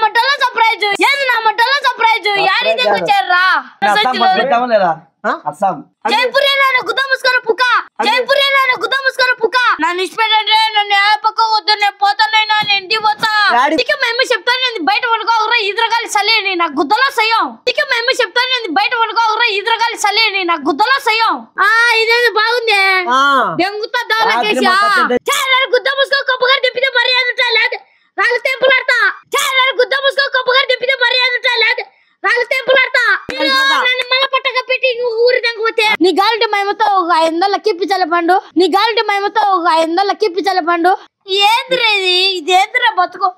మటలో surprise ఏంది నా మటలో surprise యాడి దగ్గొచ్చారా Assam జైపురేనా గుద్ద ముస్కర పుక జైపురేనా గుద్ద ముస్కర పుక నన్ను ఇష్టపడండి నన్ను ఏ పక్క వద్దు నేను పోతానైనా నేను ఇంటికి పోతా ఇక మేము చెప్తాను నేను బయట వండుకోకరా ఇద్దరగాలి సలేని నా గుద్దలో సయ్యం ఇక మేము చెప్తాను నేను బయట వండుకోకరా ఇద్దరగాలి సలేని నా గుద్దలో సయ్యం ఇదేది బాగుంది దెంగుతా దాలకేసి చాలా గుద్ద ముస్కర కప్పుగా తిప్పితే మర్యాద ఉంటా లేదు రాళ్ళు తెంపులాడతా చాలా గుద్ద ముస్కర కప్పుగా తిప్పితే మర్యాద ఉంటా లేదు రాళ్ళు తెంపులాడతా నన్ను మళ్ళా పట్టక పెట్టి ఊరి దంకపోతే నీ గాలిటి మేమతో ఒక 500 కిప్పించాలి పండు నీ గాలిటి మేమతో ఒక 500 కిప్పించాలి పండు ఏంద్రా ఇదేంద్రా బతుకు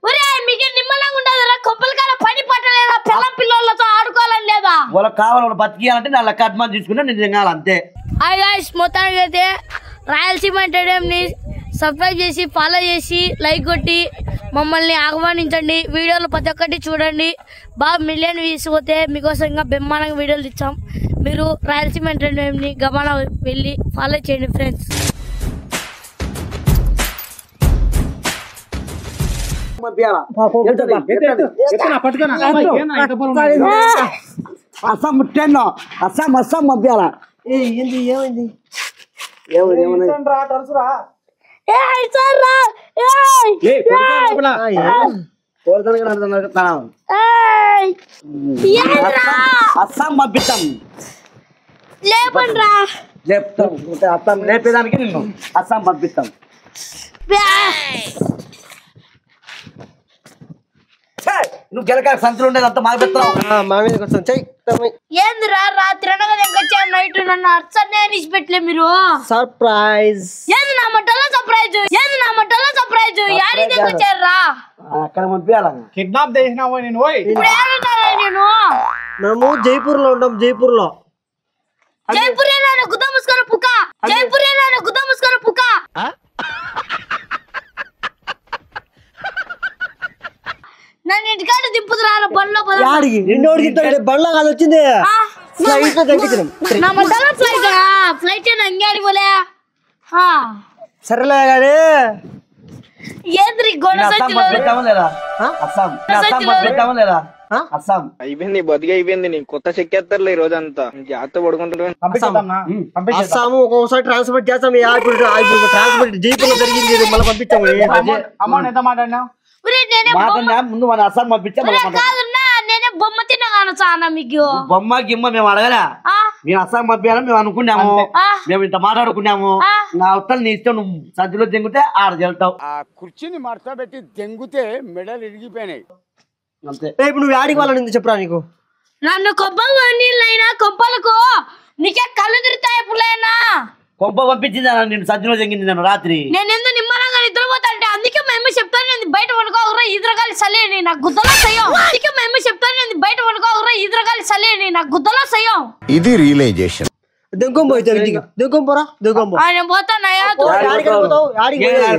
ఒరే మీకు నిమ్మలంగా ఉండదురా కొప్పలకాల పని పట్టలేదా పిల్లం పిల్లలతో ఆడుకోవాలని లేదా వాళ్ళకి కావాలి వాళ్ళు బతికియాలంటే నా లెక్క అడ్మాన్ తీసుకున్నా నేను తినాలి అంతే. హాయ్ గైస్ మొత్తానికి అయితే రాయలసీమ ఎంటర్టైన్మెంట్ని సబ్స్క్రైబ్ చేసి ఫాలో చేసి లైక్ కొట్టి మమ్మల్ని ఆహ్వానించండి. వీడియోలు ప్రతి ఒక్కటి చూడండి. బాగా మిలియన్ వ్యూస్ పోతే మీకోసం ఇంకా బ్రహ్మాండంగా వీడియోలు ఇచ్చాం. మీరు రాయలసీమ ఎంటర్టైన్మెంట్ని గమనం వెళ్ళి ఫాలో చేయండి ఫ్రెండ్స్. అస్సాం ముట్టాను అస్సాం అస్సాం మధ్యాల ఏమైంది ఏమైంది అస్సాం పంపిస్తాం చెప్తాం అస్సాం లేపేదానికి నిన్ను అస్సాం పంపిస్తాం. నువ్వు గెలక సంచులు ఉండేది అంత మాకు పెడతావు మా మీద ఏందిరా రాత్రి అనగా దగ్గొచ్చా నైట్ నన్ను అర్చనే అనేసి పెట్టలే మీరు సర్ప్రైజ్ ఏంది నా మటలో సర్ప్రైజ్ ఏంది నా మటలో సర్ప్రైజ్ యాడి దగ్గొచ్చారా అక్కడ పంపించాలా కిడ్నాప్ చేసినావో నేను ఇప్పుడు ఏడున్నారా నేను మేము జైపూర్ లో ఉంటాం జైపూర్ లో జైపూరేనా గుద్ద ముస్కర పుక జైపూరేనా గుద్ద ముస్కర పుక నన్ను ఇంటికాడ దింపుతురా బండ్లో బండ్లో కాదు వచ్చింది నా మటలో ఫ్లైట్ అంగాడి పోలే సరేలే గానీ ఏంద్రి అయిపోయింది బతికి అయిపోయింది నీకు కొత్త చెక్కేస్తారులే ఈ రోజంతా జాగ్రత్త పడుకుంటున్నాను. అస్సాము ఒక్కొక్కసారి ట్రాన్స్పోర్ట్ చేస్తాం ట్రాన్స్పోర్ట్ జైపూర్ లో జరిగింది మళ్ళీ పంపించాము. అమౌంట్ ఎంత మాట్లాడినా ముందు మన అస్సాం పంపించాం. నేనే బొమ్మ తినగాను చాలా మీకు బొమ్మ గిమ్మ మేము అడగలే మేము అస్సాం పంపించాలని మేము అనుకున్నాము. మేము ఇంత మాట్లాడుకున్నాము. నా ఉత్తరం నీ ఇష్టం నువ్వు సంచులో దెంగితే ఆడ వెళ్తావు. ఆ కుర్చీని మడతబెట్టి దెంగితే మెడలు ఇరిగిపోయినాయి అంతే. ఇప్పుడు నువ్వు ఆడికి వాళ్ళని చెప్పరా నీకు నన్ను కొబ్బగా నీళ్ళైనా కొబ్బలకు నీకే కళ్ళు తిరుగుతాయి పుల్లైనా కొంప పంపించింది నేను సంచులో దెంగింది నేను రాత్రి. నేను ఎందుకు నిమ్మలంగా నిద్రపోతా అంటే అందుకే మేము చెప్తాను నేను బయట వండుకోకరా ఇద్దరగాలి సలేని నా గుద్దలో సయ్యం అందుకే మేము చెప్తాను నేను బయట వండుకోకరా ఇద్దరగాలి సలేని నా గుద్దలో సయ్యం. ఇది రియలైజేషన్. ఆయన పోతానయ్యా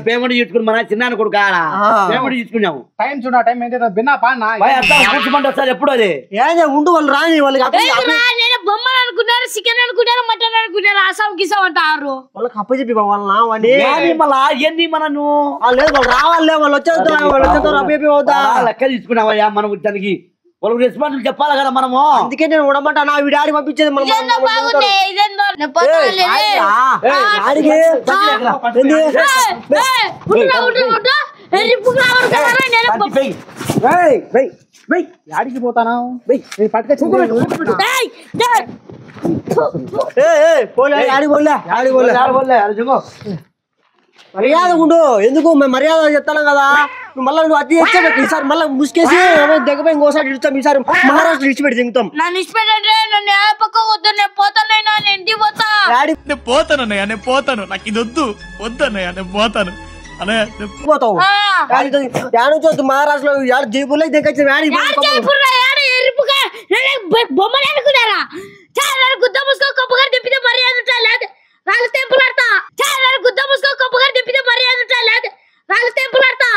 పేమెంట్ తీసుకుని మన చిన్న కొడుకు పేమెంట్ తీసుకున్నాము. టైం చూడ టైం ఎంత బిన్నా పానా కూర్చుంటే వస్తారు ఎప్పుడు అది ఉండు వాళ్ళు రాని వాళ్ళకి నేను బొమ్మలు అనుకున్నాను చికెన్ అనుకున్నాను మటన్ అనుకున్నాను అసాం గిసాం అంటారు వాళ్ళకి అప్పచెప్పి వాళ్ళని ఏంది మనను లేదు వాళ్ళు రావాలి వాళ్ళు వచ్చేస్తారు లెక్క తీసుకున్నావయ్యా మనం దానికి వాళ్ళకి రెస్పాన్స్ చెప్పాలి కదా మనము. అందుకే నేను ఉడమంటా నా వీడి పంపించేది యాడికి పోతానా మర్యాద ఉండు ఎందుకు మేము మర్యాద చెప్తాను కదా. మళ్ళీ నువ్వు అతి తెచ్చాడు ఈసారి మళ్ళీ ముసుకేసి దగ్గర ఇంకోసారి ఇస్తాం. ఈసారి మహారాష్ట్ర ఇచ్చిపెట్టి దిగుతాం. నన్ను ఇచ్చిపెట్టండి నన్ను ఏ పక్క వద్దు నేను పోతానైనా నేను ఇంటికి పోతా నేను పోతానన్నయ్య నేను పోతాను నాకు ఇది వద్దు వద్దన్నయ్య నేను పోతాను పోతావు మహారాష్ట్రలో జైపూర్ లో బొమ్మలు అనుకున్నారా చాలా గుద్ద ముసుకో కప్పుగా తిప్పితే మర్యాద ఉంటా లేదు రాళ్ళు తెంపులాడతా చాలా గుద్ద ముసుకో కప్పుగా తిప్పితే మర్యాద ఉంటా లేదు రాళ్ళు తెంపులాడతా.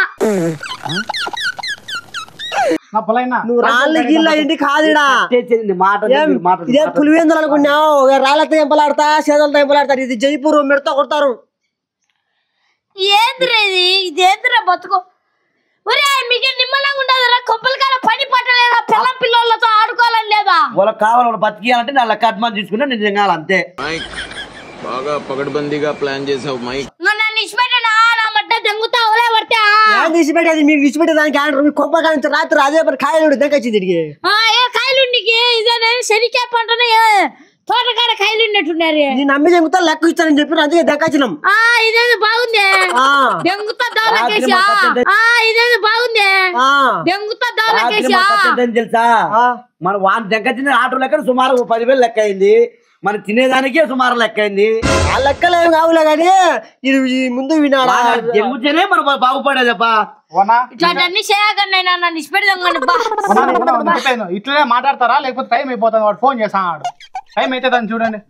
నువ్వు రాళ్ళ గిల్ల ఇంటి కాదుడా ఇదే పులివేందులు అనుకున్నావు. రాళ్ళతో ఎంపలాడతా చేతులతో ఎంపలాడతారు. ఇది జైపూర్ మెడతో కొడతారు. ఏంద్రా ఇదేంద్రా బతుకు ఒరే మీకు నిమ్మలంగా ఉండదురా కొప్పల కాడ పని పట్టలేదా పిల్లం పిల్లలతో ఆడుకోవాలని లేదా వాళ్ళకి కావాలి వాళ్ళు బతికియాలంటే నా లెక్క అడ్వాన్స్ తీసుకున్నా నేను తినాలి అంతే బాగా పగడ్బందీగా ప్లాన్ చేసావు మైక్ నన్ను ఇచ్చిపెట్టినా నా మడ్డ దెంగుతా అవలే పడితే తీసిపెట్టేది మీకు తీసిపెట్టేదానికి ఆర్డర్ మీ కొంప కానీ రాత్రి అదే పని కాయలు దగ్గచ్చింది తిరిగి ఏ కాయలుండికి ఇదే శనికాయ పంటనే తోటకాడ కాయలు ఉన్నట్టున్నారు నేను నమ్మి చెంగుతా లెక్క ఇస్తానని చెప్పి అందుకే దక్కాచినాం ఇదేదో బాగుంది దెంగుతా దోలకేసి ఇదేదో బాగుంది దెంగుతా దోలకేసి తెలుసా మన వాన్ దగ్గర ఆటో లెక్క సుమారు 10,000 లెక్క అయింది మన తినేదానికే సుమారు లెక్క అయింది ఆ లెక్కలు ఏమి కావులే కానీ ఇది ముందు వినాడా దెంగుతేనే మనం బాగుపడేదప్పా ఇట్లాంటి చేయకండి నన్ను ఇచ్చిపెడదాం ఇట్లనే మాట్లాడతారా లేకపోతే టైం అయిపోతుంది వాడు ఫోన్ చేస్తాడు టైం అవుతుందని చూడండి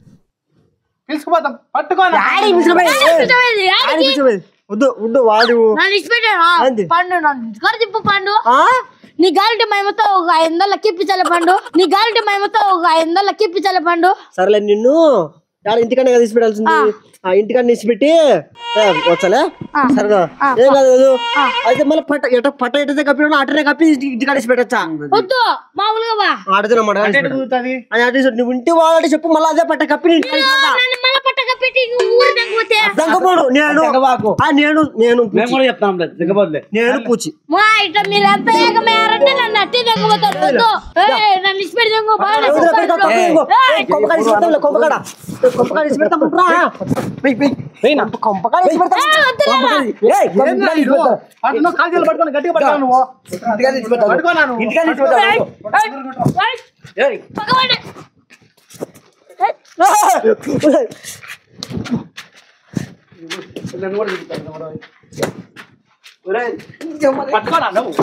పిలుచుకుపోతాం పట్టుకోండి వద్దు వద్దు వాడు నన్ను ఇచ్చిపెట్టాను పండు నన్ను తిప్పు పండు నీ గాలిటి మేమతో ఒక 500 కిప్పించాలి పండు నీ గాలిటి మేమతో ఒక 500 కిప్పించాలి పండు సరేలే నిన్ను ఇంటికన్నా కదా తీసిపెట్టాల్సింది ఆ ఇంటికన్నా తీసిపెట్టి వచ్చలే సరేనా ఏం కాదు అయితే మళ్ళీ పట్ట ఎట్టతే కప్పి అటనే కప్పి ఇంటికాడ తీసి పెట్టచ్చా వద్దు మామూలుగా ఆడుతున్నా నువ్వు ఇంటి వాళ్ళని చెప్పు మళ్ళీ అదే పట్ట కప్పి పట్ట కప్పెట్టి ఊరు దగ్గపోతే దగ్గపోడు నేను చెప్తాను నేను పూచి ఇట్లా మీరు ఎంత ఏకమయ్యారంటే నన్ను అట్టి దగ్గపోతారు వద్దు నన్ను ఇచ్చిపెట్టి పట్టుకొని గట్టిగా పట్టుకో నువ్వు పట్టుకోనా పట్టుకోనా నువ్వు